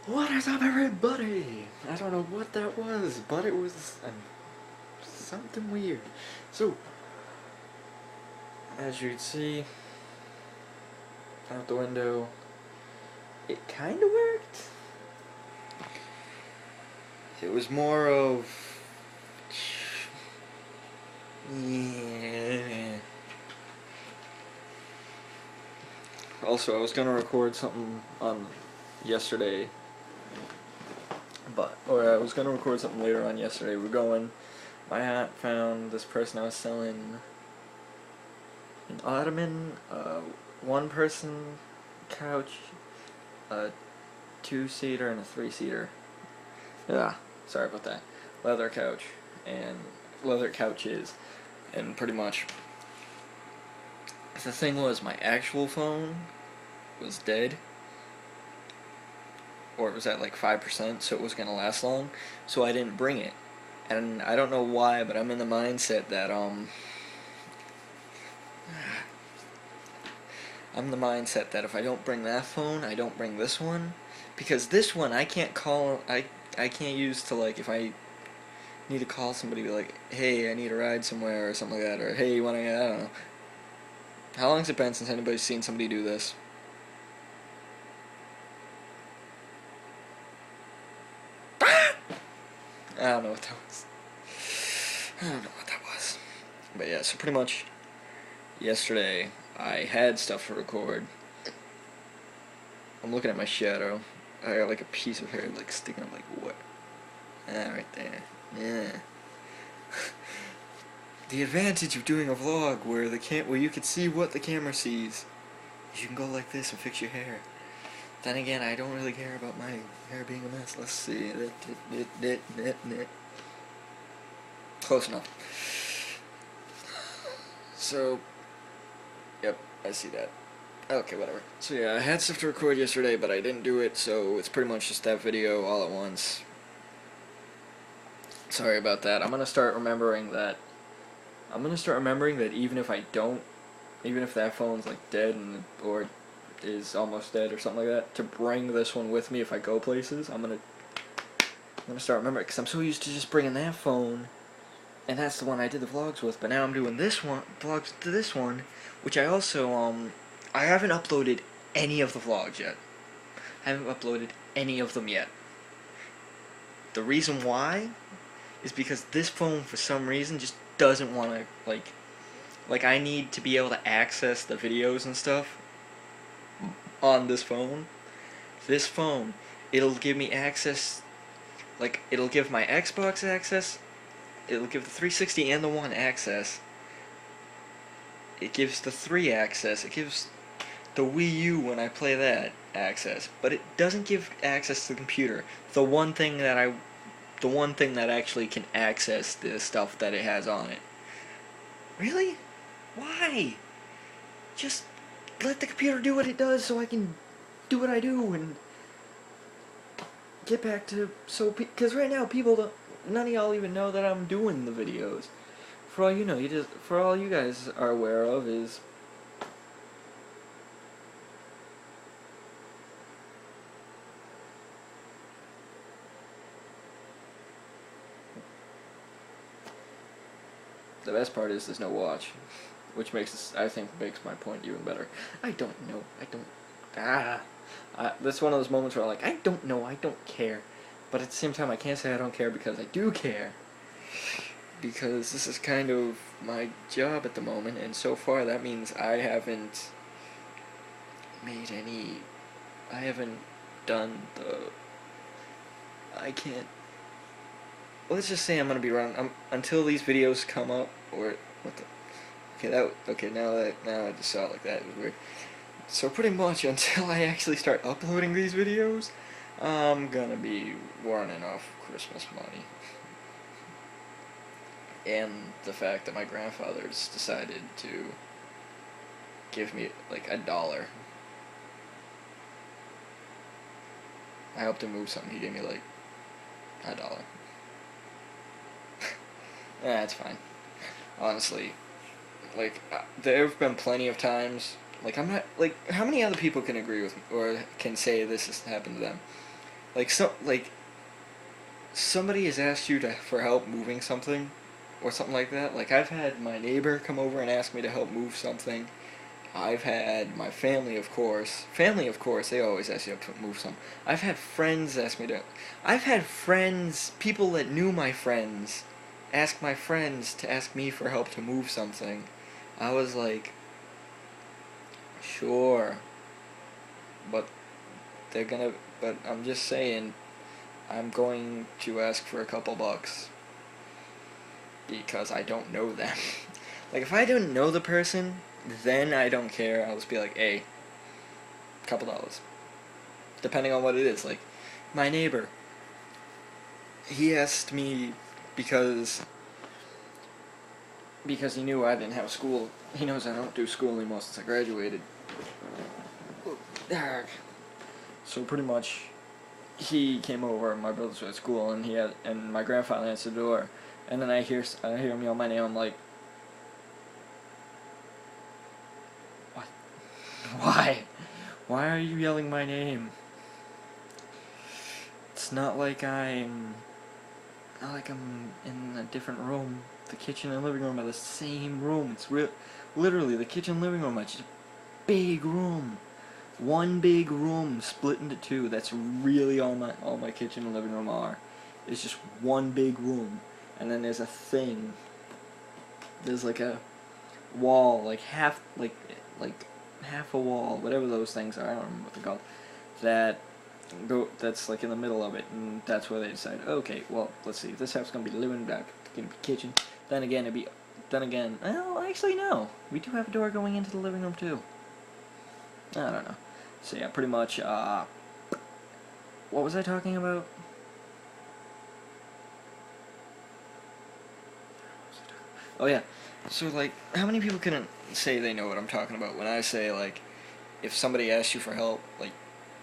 What is up, everybody? I don't know what that was, but it was something weird. So, as you can see out the window, it kind of worked. It was more of yeah. Also, I was gonna record something on yesterday, or I was gonna record something later on yesterday. My aunt found this person I was selling an ottoman, one person couch, a 2-seater, and a 3-seater. Yeah, sorry about that. Leather couch and leather couches, and pretty much the thing was my actual phone was dead, or it was at like 5%, so it was gonna last long, so I didn't bring it. And I don't know why, but I'm in the mindset that if I don't bring that phone, I don't bring this one, because this one I can't I can't use to, like, if I need to call somebody, be like, hey, I need a ride somewhere or something like that, or hey, you wanna, I don't know. How long has it been since anybody's seen somebody do this? I don't know what that was. But yeah, so pretty much yesterday I had stuff to record. I'm looking at my shadow. I got like a piece of hair like sticking up, like what? Ah, right there. Yeah. The advantage of doing a vlog where you can see what the camera sees is you can go like this and fix your hair. Then again, I don't really care about my hair being a mess. Let's see. Close enough. So, yep, I see that. Okay, whatever. So yeah, I had stuff to record yesterday, but I didn't do it, so it's pretty much just that video all at once. Sorry about that. I'm gonna start remembering that even if that phone's like dead or is almost dead or something like that, to bring this one with me if I go places. I'm gonna start remembering, because I'm so used to just bringing that phone, and that's the one I did the vlogs with. But now I'm doing vlogs to this one, which I also I haven't uploaded any of the vlogs yet. I haven't uploaded any of them yet. The reason why is because this phone, for some reason, just doesn't want to, like I need to be able to access the videos and stuff on this phone. This phone, it'll give me access, like, it'll give my Xbox access, it'll give the 360 and the One access, it gives the 3 access, it gives the Wii U, when I play that, access, but it doesn't give access to the computer. The one thing that actually can access the stuff that it has on it. Really? Why? Just let the computer do what it does so I can do what I do and get back to, because right now none of y'all even know that I'm doing the videos. For all you know, for all you guys are aware of is the best part is there's no watch, which makes my point even better. I don't know. That's one of those moments where I'm like, I don't know, I don't care. But at the same time, I can't say I don't care, because I do care. Because this is kind of my job at the moment, and so far that means I haven't done I can't, let's just say I'm gonna be running, until these videos come up, or, what the, now I just saw it like that, it was weird. So pretty much until I actually start uploading these videos, I'm gonna be running off Christmas money. And the fact that my grandfather's decided to give me like $1. I helped him move something, he gave me like $1. Yeah, it's fine. Honestly, like, there have been plenty of times, like, I'm not, like, how many other people can agree with me, or can say this has happened to them? like somebody has asked you to for help moving something, or something like that. Like I've had my neighbor come over and ask me to help move something. I've had my family, of course. Family, of course, they always ask you to move some. I've had friends ask me to. I've had friends, people that knew my friends, ask my friends to ask me for help to move something. I was like, sure, but they're gonna. But I'm just saying, I'm going to ask for a couple bucks because I don't know them. Like if I don't know the person, then I don't care. I'll just be like, hey, couple dollars. Depending on what it is. Like, my neighbor, he asked me because he knew I didn't have school. He knows I don't do school anymore since I graduated. So pretty much, he came over. My brothers were at school, and my grandfather answered the door, and then I hear him yell my name. I'm like, what? Why? Why are you yelling my name? It's not like I'm in a different room. The kitchen and living room are the same room. It's literally the kitchen and living room are just a big room. One big room split into two. That's really all my kitchen and living room are. It's just one big room. And then there's a thing. There's like a wall, like half a wall, whatever those things are. I don't remember what they're called. That's like in the middle of it, and that's where they decide, okay, well, let's see, if this half's gonna be living back, gonna be kitchen. Then again, well, actually no, we do have a door going into the living room too. I don't know. So yeah, pretty much. What was I talking about? Oh yeah. So like, how many people can say they know what I'm talking about when I say like, if somebody asks you for help, like,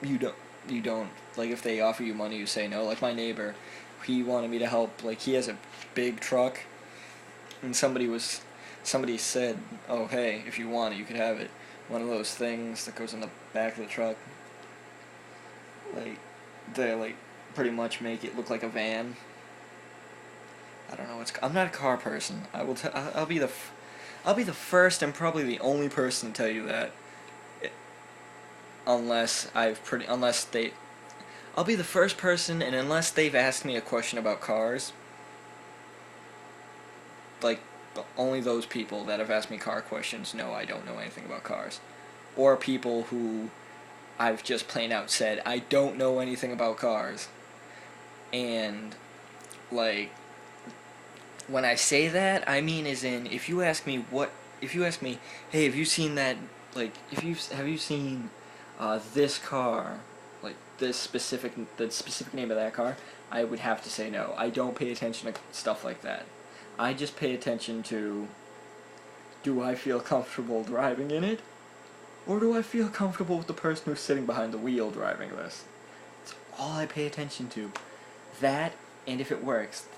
you don't like if they offer you money, you say no. Like my neighbor, he wanted me to help. Like he has a big truck, and somebody said, oh hey, if you want it, you could have it. One of those things that goes in the back of the truck. Like they like pretty much make it look like a van. I don't know. I'm not a car person. I'll be I'll be the first and probably the only person to tell you that. Unless they, I'll be the first person, and unless they've asked me a question about cars, like only those people that have asked me car questions know I don't know anything about cars, or people who I've just plain out said I don't know anything about cars, and like when I say that, I mean as in if you ask me, hey, have you seen that? Like, have you seen this car, like the specific name of that car? I would have to say no. I don't pay attention to stuff like that. I just pay attention to, do I feel comfortable driving in it, or do I feel comfortable with the person who's sitting behind the wheel driving this? That's all I pay attention to. That, and if it works,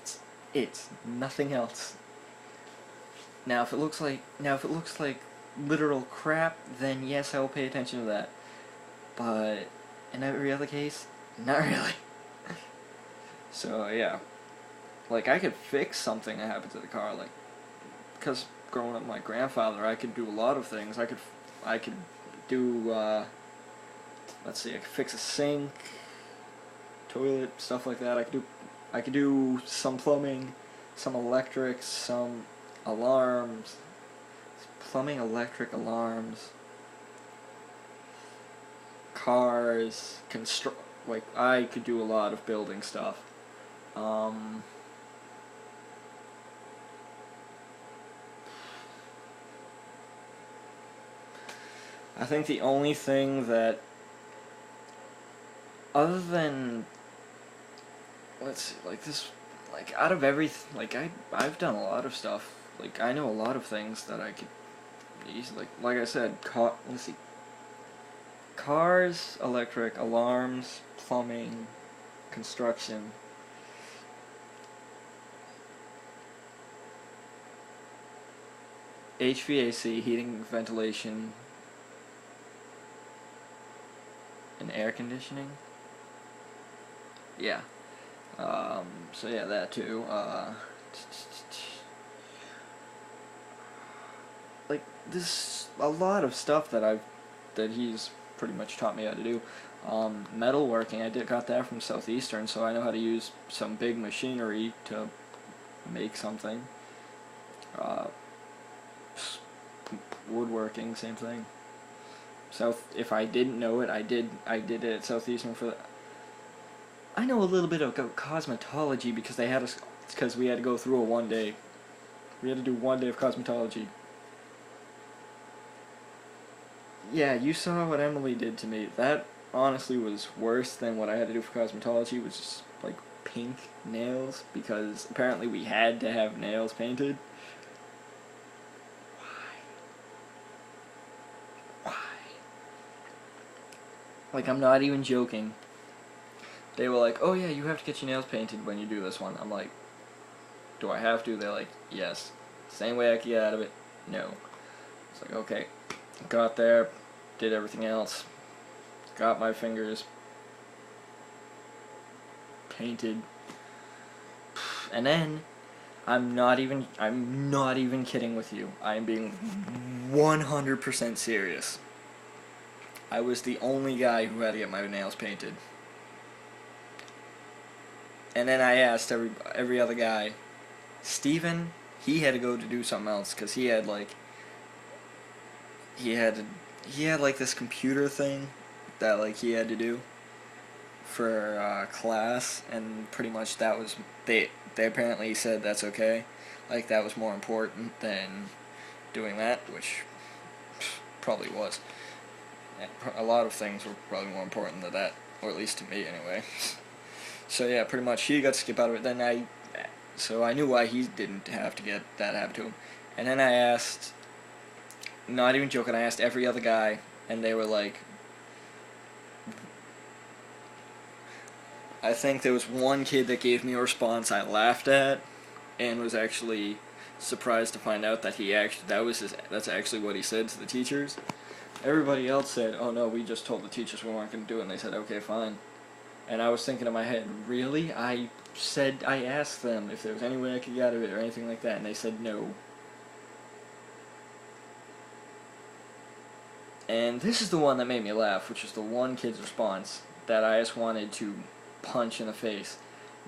it's nothing else. Now if it looks like literal crap, then yes, I will pay attention to that. But in every other case, not really. So yeah, like I could fix something that happened to the car, like because growing up with my grandfather, I could do a lot of things. I could do let's see, I could fix a sink, toilet, stuff like that. I could do some plumbing, some electrics, some alarms, plumbing, electric, alarms, cars, like I could do a lot of building stuff. I think the only thing that, other than, let's see, like this, like out of everything, like I've done a lot of stuff. Like I know a lot of things that I could easily, like I said, let's see, cars, electric, alarms, plumbing, construction. HVAC, heating, ventilation, and air conditioning. Yeah. So yeah, that too. Like this, a lot of stuff that he's pretty much taught me how to do. Metalworking, got that from Southeastern, so I know how to use some big machinery to make something. Uh, Woodworking, same thing. If I didn't know it, I did it at Southeastern for. I know a little bit about cosmetology because because we had to go through a 1 day. We had to do 1 day of cosmetology. Yeah, you saw what Emily did to me. That honestly was worse than what I had to do for cosmetology, which is like pink nails, because apparently we had to have nails painted. Why? Like, I'm not even joking. They were like, oh yeah, you have to get your nails painted when you do this one. I'm like, do I have to? They're like, yes. Same way I can get out of it? No. It's like, okay. Got there, did everything else, got my fingers painted, and then I'm not even kidding with you. I am being 100% serious. I was the only guy who had to get my nails painted. And then I asked every other guy. Steven, he had to go to do something else because he had like this computer thing that like he had to do for class, and pretty much that was they apparently said that's okay, like that was more important than doing that, which probably was. A lot of things were probably more important than that, or at least to me anyway. So yeah, pretty much he got to skip out of it. So I knew why he didn't have to get that happen to him, and then I asked. Not even joking, I asked every other guy, and they were like, I think there was one kid that gave me a response I laughed at, and was actually surprised to find out that that's actually what he said to the teachers. Everybody else said, oh no, we just told the teachers we weren't going to do it, and they said, okay, fine. And I was thinking in my head, really? I asked them if there was any way I could get out of it or anything like that, and they said no. And this is the one that made me laugh, which is the one kid's response that I just wanted to punch in the face.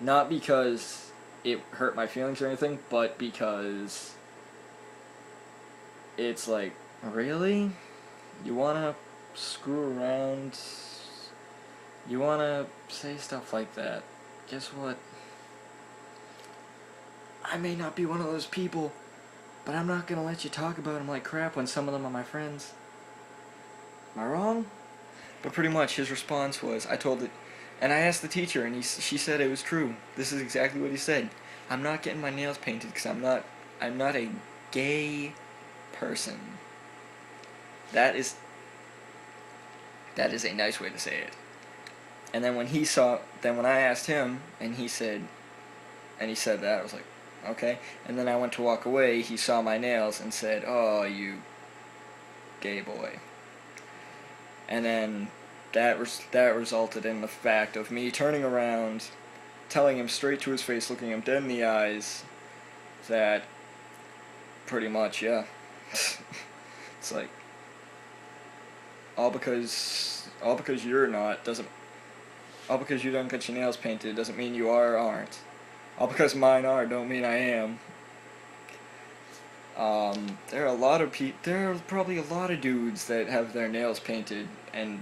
Not because it hurt my feelings or anything, but because it's like, really? You wanna screw around? You wanna say stuff like that? Guess what? I may not be one of those people, but I'm not gonna let you talk about them like crap when some of them are my friends. Am I wrong? But pretty much his response was, I told it, and I asked the teacher, and she said it was true. This is exactly what he said. I'm not getting my nails painted because I'm not a gay person. That is a nice way to say it. And then when I asked him, and he said that, I was like, okay. And then I went to walk away, he saw my nails and said, oh, you gay boy. And then that resulted in the fact of me turning around, telling him straight to his face, looking him dead in the eyes, that pretty much, yeah. It's like, all because you don't get your nails painted doesn't mean you are or aren't. All because mine are don't mean I am. There are probably a lot of dudes that have their nails painted and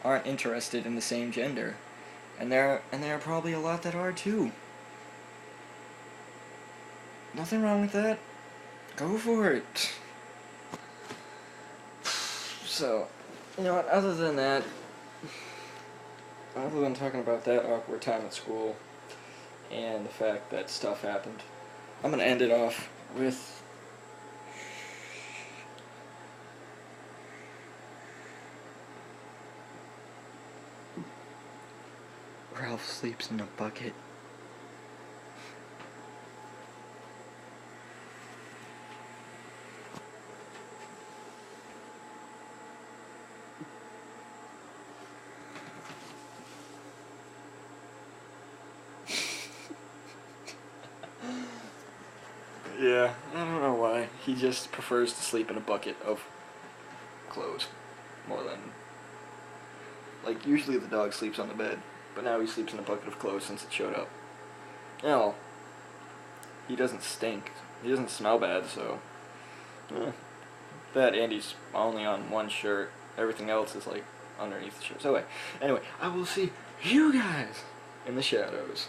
aren't interested in the same gender, and there are probably a lot that are too. Nothing wrong with that. Go for it. So, you know what? Other than talking about that awkward time at school and the fact that stuff happened, I'm gonna end it off with Ralph sleeps in a bucket. Yeah, I don't know why. He just prefers to sleep in a bucket of clothes more than. Like, usually the dog sleeps on the bed, but now he sleeps in a bucket of clothes since it showed up. Well, he doesn't stink. He doesn't smell bad, so. That Andy's only on one shirt. Everything else is like underneath the shirt. So anyway, I will see you guys in the shadows.